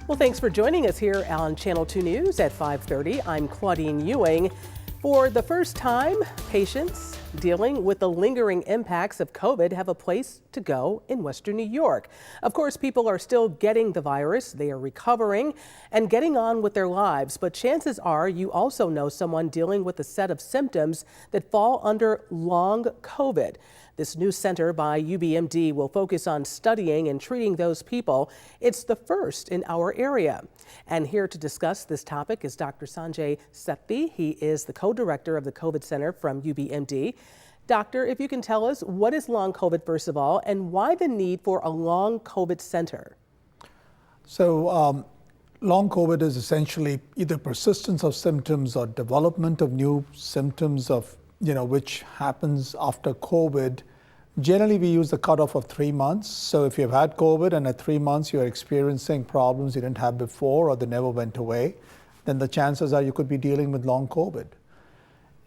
Well, thanks for joining us here on Channel 2 News at 5:30. I'm Claudine Ewing. For the first time, patients dealing with the lingering impacts of COVID have a place to go in Western New York. Of course, people are still getting the virus, they are recovering and getting on with their lives, but chances are you also know someone dealing with a set of symptoms that fall under long COVID. This new center by UBMD will focus on studying and treating those people. It's the first in our area. And here to discuss this topic is Dr. Sanjay Sethi. He is the co-director of the COVID Center from UBMD. Doctor, if you can tell us, what is long COVID first of all, and why the need for a long COVID center? So long COVID is essentially either persistence of symptoms or development of new symptoms of which happens after COVID. Generally, we use the cutoff of 3 months. So if you've had COVID and at 3 months you're experiencing problems you didn't have before or they never went away, then the chances are you could be dealing with long COVID.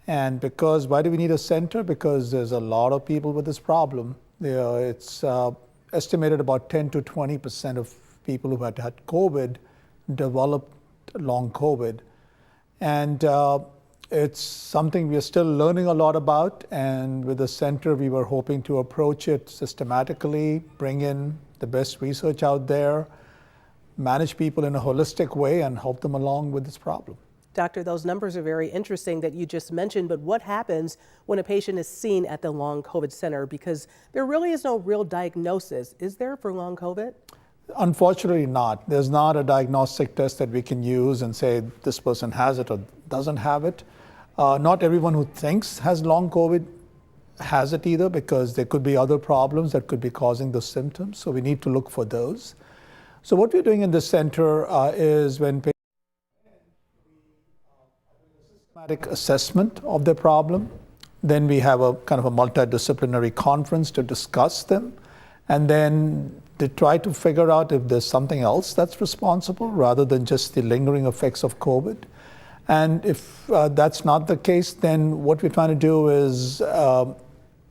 And why do we need a center? Because there's a lot of people with this problem. It's estimated about 10 to 20% of people who had COVID developed long COVID. And it's something we are still learning a lot about, and with the center we were hoping to approach it systematically, bring in the best research out there, manage people in a holistic way and help them along with this problem. Doctor, those numbers are very interesting that you just mentioned, but what happens when a patient is seen at the long COVID center? Because there really is no real diagnosis, is there, for long COVID? Unfortunately not. There's not a diagnostic test that we can use and say this person has it or doesn't have it. Not everyone who thinks has long COVID has it either, because there could be other problems that could be causing the symptoms. So we need to look for those. So what we're doing in this center is when patients systematic assessment of their problem, then we have a kind of a multidisciplinary conference to discuss them, and then to try to figure out if there's something else that's responsible rather than just the lingering effects of COVID. And if that's not the case, then what we're trying to do is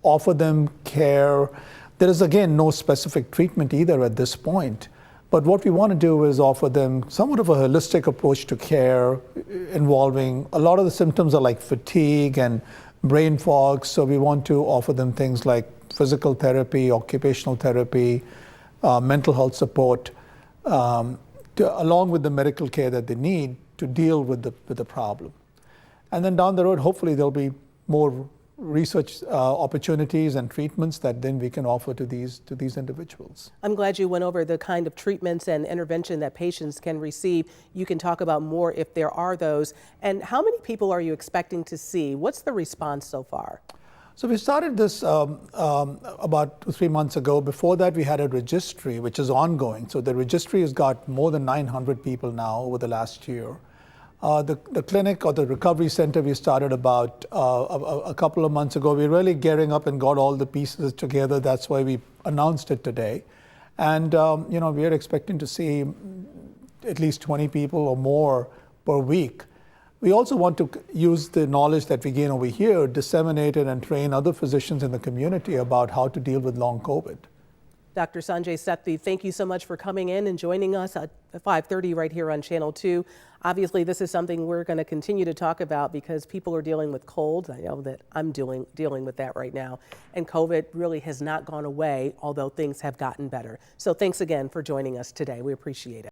offer them care. There is, again, no specific treatment either at this point. But what we want to do is offer them somewhat of a holistic approach to care involving a lot of the symptoms are like fatigue and brain fog. So we want to offer them things like physical therapy, occupational therapy, mental health support, along with the medical care that they need to deal with the problem. And then down the road, hopefully there'll be more research opportunities and treatments that then we can offer to these individuals. I'm glad you went over the kind of treatments and intervention that patients can receive. You can talk about more if there are those. And how many people are you expecting to see? What's the response so far? So we started this about 2 or 3 months ago. Before that, we had a registry, which is ongoing. So the registry has got more than 900 people now over the last year. The clinic or the recovery center we started about a couple of months ago. We're really gearing up and got all the pieces together. That's why we announced it today. And we are expecting to see at least 20 people or more per week. We also want to use the knowledge that we gain over here, disseminate it, and train other physicians in the community about how to deal with long COVID. Dr. Sanjay Sethi, thank you so much for coming in and joining us at 5:30 right here on Channel 2. Obviously, this is something we're going to continue to talk about because people are dealing with colds. I know that I'm dealing with that right now. And COVID really has not gone away, although things have gotten better. So thanks again for joining us today. We appreciate it.